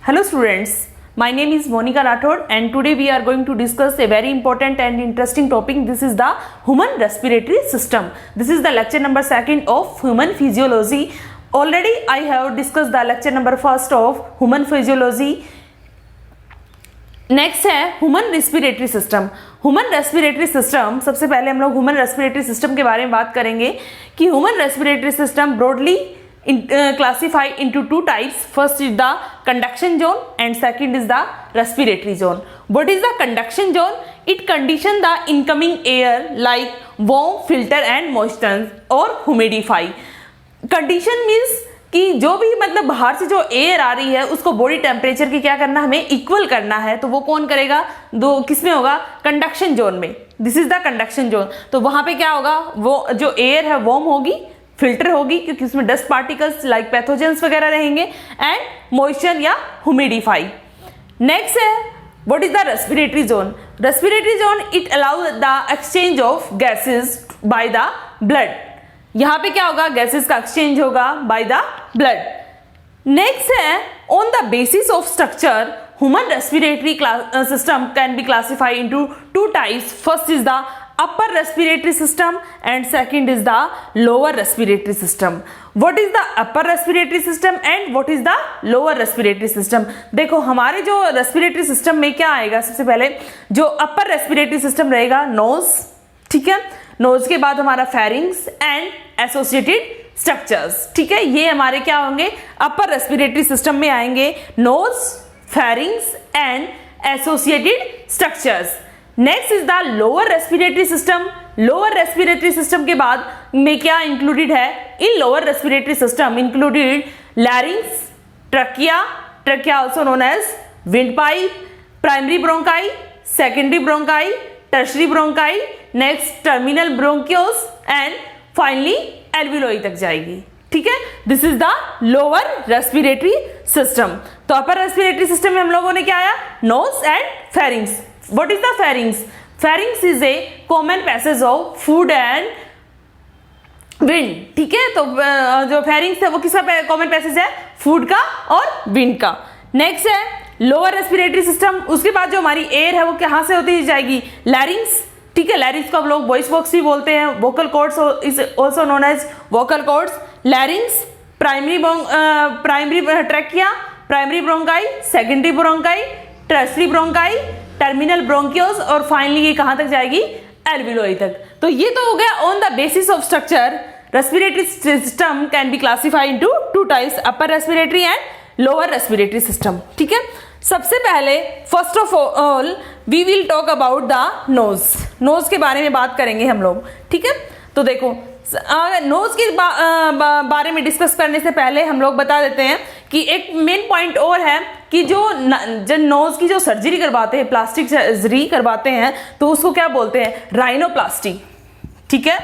Hello students, my name is Monica Rathod and today we are going to discuss a very important and interesting topic. This is the human respiratory system. This is the lecture number 2 of human physiology. Already I have discussed the lecture number 1 of human physiology. Next है human respiratory system. Human respiratory system, सबसे पहले हम लोग human respiratory system के बारे में बात करेंगे कि human respiratory system broadly classified into two types. First is the conduction zone and second is the respiratory zone. What is the conduction zone? It condition the incoming air like warm, filter and moisten or humidify. Condition means कि जो भी मतलब बाहर से जो air आ रही है उसको बॉडी टेम्परेचर की क्या करना, हमें इक्वल करना है. तो वो कौन करेगा? दो किस में होगा? कंडक्शन जोन में. This is the conduction zone. तो वहां पे क्या होगा? वो जो एयर है वार्म होगी, फिल्टर होगी क्योंकि उसमें डस्ट पार्टिकल्स लाइक पैथोजेंस वगैरह रहेंगे, एंड मॉइस्चर या ह्यूमिडिफाई. नेक्स्ट है what is the respiratory zone. Respiratory zone it allows the exchange of gases by the blood. यहां पे क्या होगा? गैसेस का एक्सचेंज होगा बाय द ब्लड. नेक्स्ट है on the basis of structure human respiratory system can be classified into two types. First is the upper respiratory system and second is the lower respiratory system. What is the upper respiratory system and what is the lower respiratory system? देखो हमारे जो respiratory system में क्या आएगा? सबसे पहले जो upper respiratory system रहेगा nose, ठीक है. nose के बाद हमारा pharynx and associated structures, ठीक है. ये हमारे क्या होंगे? upper respiratory system में आएंगे nose, pharynx and associated structures. Next is the lower respiratory system. Lower respiratory system के बाद में क्या इंक्लूडेड है? In lower respiratory system included larynx, trachea, trachea also known as wind pipe, primary bronchi, secondary bronchi, tertiary bronchi, next terminal bronchioles and finally alveoli तक जाएगी, ठीक है. This is the lower respiratory system. तो upper respiratory system में हम लोगों ने क्या आया? नोज एंड फेरिंग्स. What is the pharynx? Pharynx is a common passage of food and wind, ठीक है. तो जो pharynx है वो किसका कॉमन पैसेज है? फूड का और विंड का. नेक्स्ट है लोअर रेस्पिरेटरी सिस्टम. उसके बाद जो हमारी एयर है वो कहाँ से होती जाएगी? लैरिंग्स, ठीक है. लैरिंग्स को हम लोग वॉइस बॉक्स भी बोलते हैं. Vocal cords is also known as vocal cords. Larynx, primary trachea, primary bronchi, secondary bronchi, tertiary bronchi, terminal bronchioles और फाइनली ये कहां तक जाएगी? एल्वियोलाई तक. तो ये तो हो गया on the basis of structure respiratory system can be classified into two types, upper respiratory and lower respiratory system, ठीक है. सबसे पहले first of all we will talk about the nose. Nose के बारे में बात करेंगे हम लोग, ठीक है. तो देखो नोज के बारे में डिस्कस करने से पहले हम लोग बता देते हैं कि एक मेन पॉइंट और है कि जो नोज की जो सर्जरी करवाते हैं, प्लास्टिक सर्जरी करवाते हैं, तो उसको क्या बोलते हैं? राइनोप्लास्टी, ठीक है.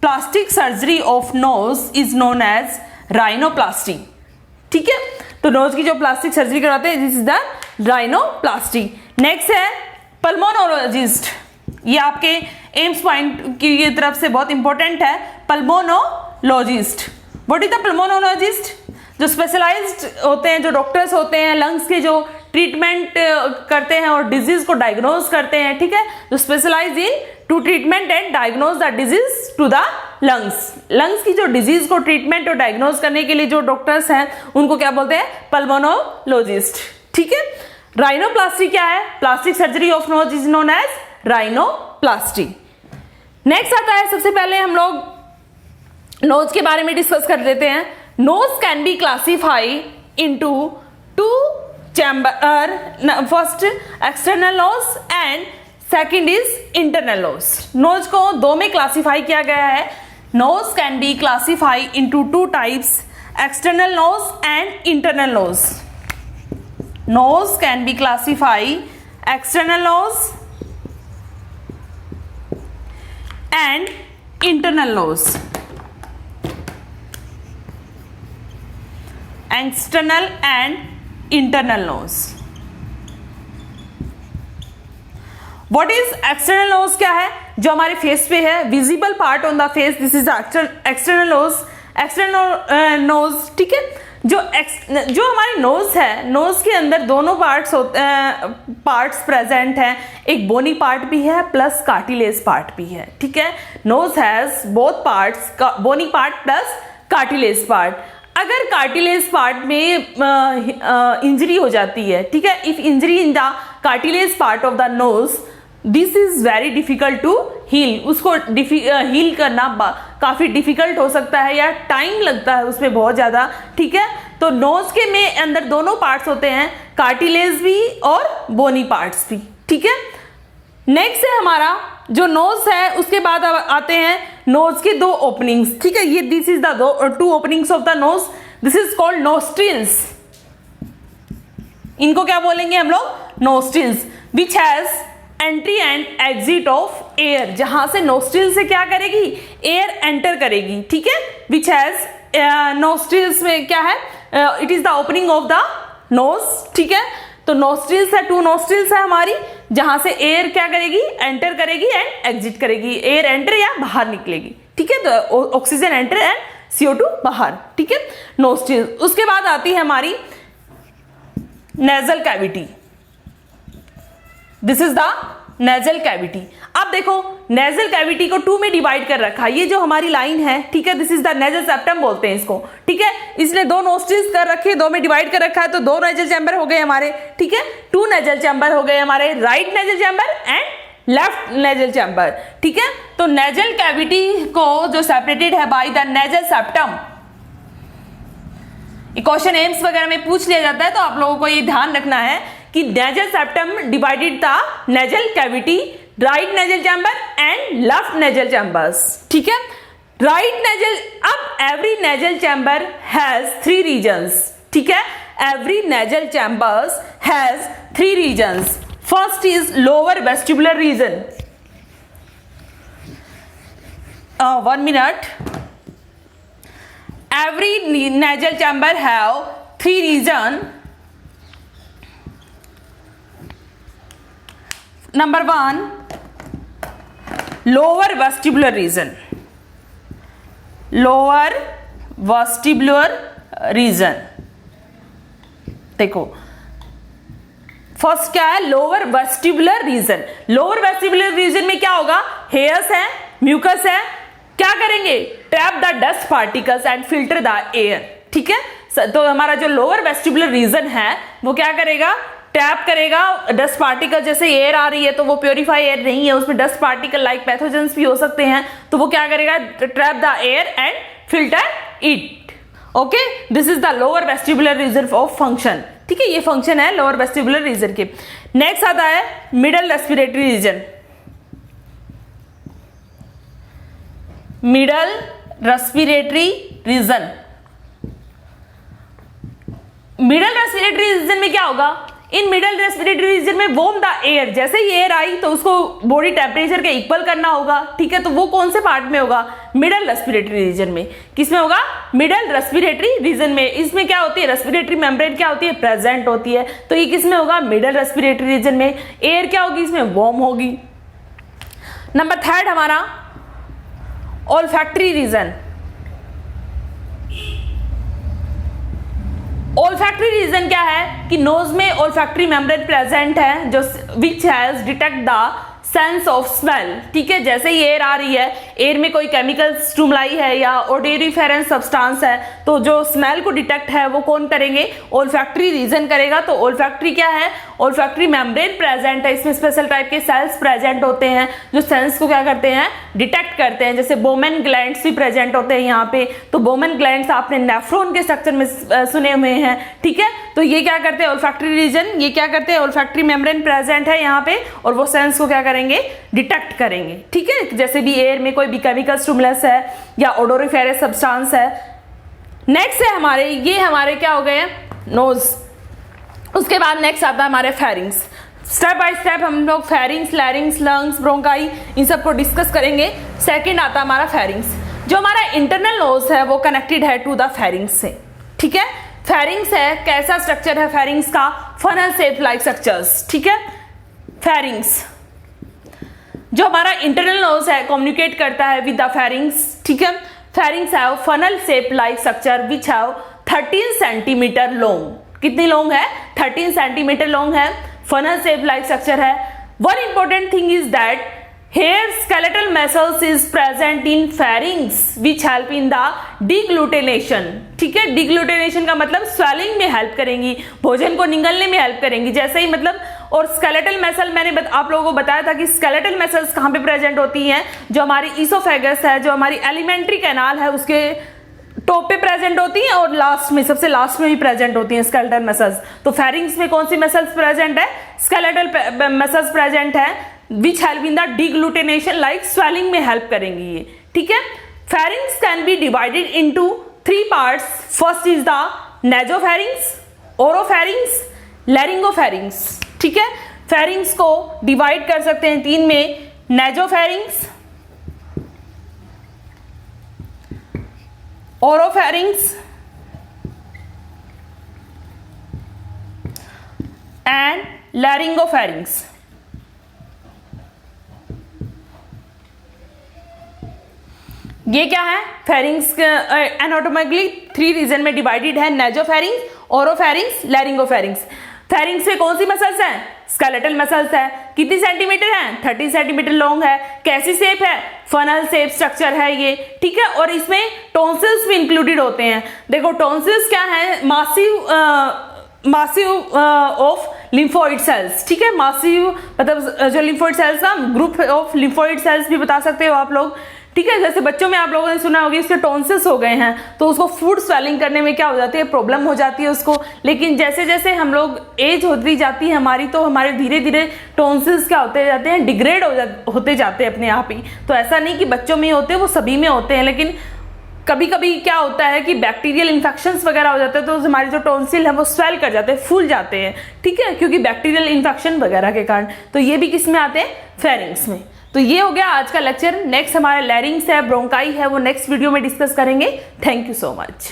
Plastic surgery of nose is known as rhinoplasty, ठीक है. तो नोज की जो प्लास्टिक सर्जरी करवाते हैं this is the rhinoplasty. Next है पल्मोनोलॉजिस्ट. ये आपके एम्स पॉइंट की तरफ से बहुत इंपॉर्टेंट है. Pulmonologist. What is the pulmonologist? जो स्पेशलाइज्ड होते हैं, जो डॉक्टर्स होते हैं, लंग्स के जो ट्रीटमेंट करते हैं और डिजीज को डायग्नोज करते हैं, ठीक है. जो specialise in to treatment and diagnose the disease to the lungs. Lungs की जो डिजीज को ट्रीटमेंट और डायग्नोज करने के लिए जो डॉक्टर्स हैं उनको क्या बोलते हैं? पल्मोनोलॉजिस्ट, ठीक है. राइनोप्लास्टी क्या है? Plastic surgery of nose is known as rhinoplasty. Next आता है, सबसे पहले हम लोग नोज के बारे में डिस्कस कर लेते हैं. Nose can be classified into two chamber. First external nose and second is internal nose. Nose को दो में क्लासिफाई किया गया है. Nose can be classified into two types, external nose and internal nose. Nose can be classified external nose and internal nose. External and internal nose. What is external nose? क्या है? जो हमारे फेस पे है, visible part on the face, this is external nose. External nose, ठीक है. जो हमारी नोज है, नोज के अंदर दोनों पार्ट्स प्रेजेंट हैं, एक बोनी पार्ट भी है प्लस कार्टिलेज पार्ट भी है, ठीक है। Nose has both parts, bony part plus cartilage part. अगर कार्टिलेज पार्ट में इंजरी हो जाती है, ठीक है, if injury in the cartilage part of the nose, this is very difficult to heal, उसको हील करना काफी डिफिकल्ट हो सकता है या टाइम लगता है उसमें बहुत ज्यादा, ठीक है। तो नोज के में अंदर दोनों पार्ट्स होते हैं, कार्टिलेज भी और बोनी पार्ट्स भी, ठीक है। नेक्स्ट है हमारा जो नोज है, उसके बाद आते हैं नोज के दो ओपनिंग्स, ठीक है। ये this is the two openings of the nose, this is called nostrils. इनको क्या बोलेंगे हम लोग? Nostrils, which has entry and exit of air, जहां से नोस्ट्रिल से क्या करेगी? एयर एंटर करेगी, ठीक है। विच हैज नोस्ट्रिल्स में क्या है? It is the opening of the knows, ठीक है। तो नोस्ट्रिल्स है, टू नोस्ट्रिल्स है हमारी, जहां से एयर क्या करेगी? एंटर करेगी एंड एग्जिट करेगी, एयर एंटर या बाहर निकलेगी, ठीक है। तो ऑक्सीजन एंटर एंड CO2 बाहर, ठीक है, नोस्ट्रिल्स। उसके बाद आती है हमारी nasal cavity, this is the nasal cavity. अब देखो नेजल कैविटी को 2 में डिवाइड कर रखा है, ये जो हमारी लाइन है, ठीक है, this is the nasal septum बोलते हैं इसको, ठीक है। इसलिए 2 नोस्ट्रिल्स कर रखे, 2 में डिवाइड कर रखा है, तो 2 नेजल चैम्बर हो गए हमारे, ठीक है। 2 नेजल चैम्बर हो गए हमारे, right nasal chamber and left nasal chamber, ठीक है। तो नेजल कैविटी को जो सेपरेटेड है by the nasal septum, question AIIMS वगैरह में पूछ लिया जाता है, तो आप लोगों को ये ध्यान रखना है कि nasal septum divided the nasal cavity, right nasal chamber and left nasal chambers, ठीक है। राइट नेजल, अब every nasal chamber has 3 regions, ठीक है। Every nasal chambers has 3 regions. First is lower vestibular region, 1 minute. Every nasal chamber have 3 region. Number 1, lower vestibular region. Lower vestibular region. देखो first क्या है? Lower vestibular region. Lower vestibular region में क्या होगा? Hairs है, mucus है, क्या करेंगे? Trap the dust particles and filter the air, ठीक है। तो हमारा जो लोअर वेस्टिबुलर रीजन है वो क्या करेगा? ट्रैप करेगा डस्ट पार्टिकल, जैसे एयर आ रही है तो वो प्योरीफाई एयर नहीं है, उसमें डस्ट पार्टिकल लाइक पैथोजेंस भी हो सकते हैं, तो वो क्या करेगा? Trap the air and filter it, okay. This is the lower vestibular region of function, ठीक है। ये फंक्शन है लोअर वेस्टिबुलर रीजन के। नेक्स्ट आता है middle respiratory region. Middle respiratory region, middle respiratory region में क्या होगा? इन मिडल रेस्पिरेटरी रीजन में वार्म द एयर, जैसे ही एयर आई तो उसको बॉडी टेम्परेचर के इक्वल करना होगा, ठीक है। तो वो कौन से पार्ट में होगा? मिडल रेस्पिरेटरी रीजन में। किस में होगा? मिडल रेस्पिरेटरी रीजन में। इसमें क्या होती है? रेस्पिरेटरी मेम्ब्रेन क्या होती है? प्रेजेंट होती है। तो ये किस में होगा? मिडल रेस्पिरेटरी रीजन में। एयर क्या होगी? इसमें वार्म होगी। नंबर 3 हमारा ओल्फैक्टरी रीजन। ओल्फैक्टरी रीजन क्या है? कि नोज में ओल्फैक्टरी मेम्ब्रेन प्रेजेंट है जो which has detect the sense of smell, ठीक है। जैसे ही एयर आ रही है, एयर में कोई केमिकल स्टिमुलाई है या ओडोरिफेरेंस सब्सटेंस है, तो जो स्मेल को डिटेक्ट है वो कौन करेंगे? ओल्फैक्टरी रीजन करेगा। तो ओल्फैक्टरी क्या है? ओल्फैक्टरी मेम्ब्रेन प्रेजेंट है, इसमें स्पेशल टाइप के सेल्स प्रेजेंट होते हैं जो सेंस को क्या करते हैं? डिटेक्ट करते हैं। जैसे बोमेन ग्लैंड्स भी प्रेजेंट होते हैं यहाँ पे, तो बोमेन ग्लैंड्स आपने नेफ्रॉन के स्ट्रक्चर में सुने हुए हैं, ठीक है। तो ये क्या करते हैं? ओल्फैक्टरी रीजन, ये क्या करते हैं? ओल्फैक्टरी मेम्ब्रेन प्रेजेंट है यहाँ पे और वो सेंस को क्या करेंगे? डिटेक्ट करेंगे, ठीक है। जैसे भी एयर में कोई भी केमिकल स्टिमुलस है या ओडोरिफेरस सब्सटेंस है। नेक्स्ट है हमारे, ये हमारे क्या हो गए? नोज। उसके बाद नेक्स्ट आता है हमारे फेरिंग्स। स्टेप बाय स्टेप हम लोग फेरिंग्स, लैरिंग्स, लंग्स, ब्रोंकाई इन सबको डिस्कस करेंगे। सेकंड आता है हमारा फेरिंग्स। जो हमारा इंटरनल नोज है वो कनेक्टेड है टू द फेरिंग्स से, ठीक है। फेरिंग्स है, कैसा स्ट्रक्चर है फेरिंग्स का? फनल शेप लाइक स्ट्रक्चर्स, ठीक है। फेरिंग्स जो हमारा इंटरनल नोज है कम्युनिकेट करता है विद द फेरिंग्स, ठीक है। Pharynx have funnel shape like structure which have 13 centimetre long. कितनी लॉन्ग है? 13 सेंटीमीटर लॉन्ग है। फनल शेप लाइक स्ट्रक्चर है। One important thing is that here skeletal muscles is present in pharynx which help in the deglutination। ठीक है, डिग्लूटेनेशन का मतलब swelling में help करेंगी, भोजन को निगलने में हेल्प करेंगी। जैसे ही मतलब, और स्केलेटल मसल मैंने आप लोगों को बताया था कि स्केलेटल मसल्स कहाँ पे प्रेजेंट होती हैं, जो हमारी ईसोफेगस है, जो हमारी एलिमेंट्री कैनाल है, उसके टॉप पे प्रेजेंट होती हैं और लास्ट में, सबसे लास्ट में भी प्रेजेंट होती हैं स्केलेटल मसल्स। तो फेरिंग्स में कौन सी मसल्स प्रेजेंट है? स्केलेटल मसल्स प्रेजेंट है which help in the deglutition like swallowing में हेल्प करेंगी ये। ठीक है, pharynx can be divided into 3 parts. First is the nasopharynx, oropharynx, laryngopharynx. ठीक है, फेरिंग्स को डिवाइड कर सकते हैं 3 में, नेजोफेरिंग्स, ओरोफेरिंग्स एंड लैरिंगोफेरिंग्स। ये क्या है? फेरिंग्स एनाटोमिकली 3 रीजन में डिवाइडेड है, नेजोफेरिंग्स, ओरोफेरिंग्स, लैरिंगोफेरिंग्स। फेरिंग्स में कौन सी मसल्स हैं? स्केलेटल मसल्स है। कितनी सेंटीमीटर है? 30 सेंटीमीटर लॉन्ग है। कैसी शेप है? फनल शेप स्ट्रक्चर है ये। ठीक है, और इसमें टॉन्सिल्स भी इंक्लूडेड होते हैं। देखो टॉन्सिल्स क्या है? Massive of lymphoid cells. ठीक है, मासिव मतलब जो लिम्फोइड सेल्स का ग्रुप ऑफ लिम्फोइड सेल्स भी बता सकते हो आप लोग। ठीक है, जैसे बच्चों में आप लोगों ने सुना होगा इसके टॉन्सिल्स हो गए हैं तो उसको फूड स्वेलिंग करने में क्या हो जाती है? प्रॉब्लम हो जाती है उसको। लेकिन जैसे जैसे हम लोग एज होती जाती है हमारी, तो हमारे धीरे धीरे टॉन्सिल्स क्या होते जाते हैं? डिग्रेड होते जाते हैं अपने आप ही। तो ऐसा नहीं कि बच्चों में ही होते हैं, वो सभी में होते हैं। लेकिन कभी कभी क्या होता है कि बैक्टीरियल इन्फेक्शंस वगैरह हो जाते हैं तो हमारे जो टॉन्सिल है वो स्वेल कर जाते हैं, फूल जाते हैं। ठीक है, क्योंकि बैक्टीरियल इन्फेक्शन वगैरह के कारण। तो ये भी किस में आते हैं? फेरिंग्स में। तो ये हो गया आज का लेक्चर। नेक्स्ट हमारा लैरिंग्स है, ब्रोंकाई है, वो नेक्स्ट वीडियो में डिस्कस करेंगे। Thank you so much.